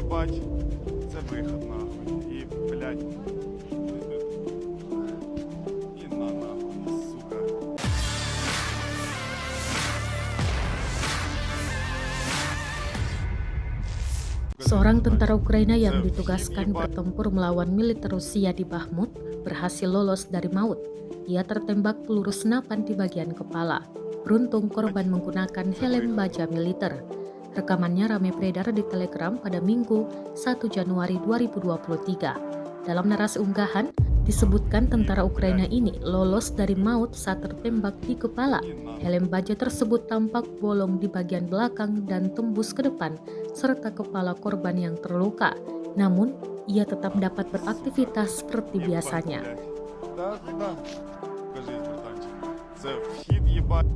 Єбать, це виход нахуй. І, блядь. І на нахуй, сука. Seorang tentara Ukraina yang ditugaskan bertempur melawan militer Rusia di Bakhmut berhasil lolos dari maut. Ia tertembak peluru senapan di bagian kepala. Beruntung korban menggunakan helm baja militer. Rekamannya ramai beredar di Telegram pada Minggu 1 Januari 2023. Dalam narasi unggahan, disebutkan tentara Ukraina ini lolos dari maut saat tertembak di kepala. Helm baja tersebut tampak bolong di bagian belakang dan tembus ke depan, serta kepala korban yang terluka. Namun, ia tetap dapat beraktivitas seperti biasanya. Кажись, братанчик. Це вхід, єбать.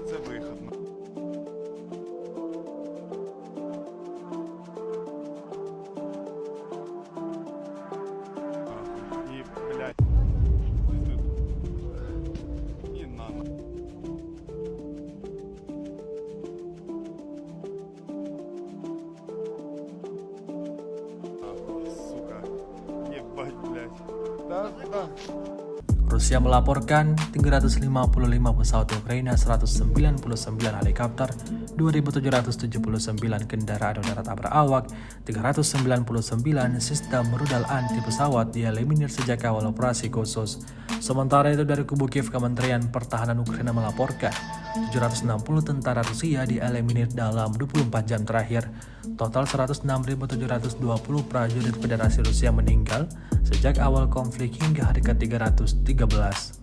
Це виход. Нахуй. І, блядь. І на нахуй. Сука. Ебать, блядь. Да. Rusia melaporkan 355 pesawat Ukraina, 199 helikopter, 2.779 kendaraan darat berawak, 399 sistem rudal anti pesawat dieliminir sejak awal operasi khusus. Sementara itu dari kubu Kiev, Kementerian Pertahanan Ukraina melaporkan 760 tentara Rusia dieliminir dalam 24 jam terakhir. Total 106.720 prajurit Federasi Rusia meninggal sejak awal konflik hingga hari ke-313.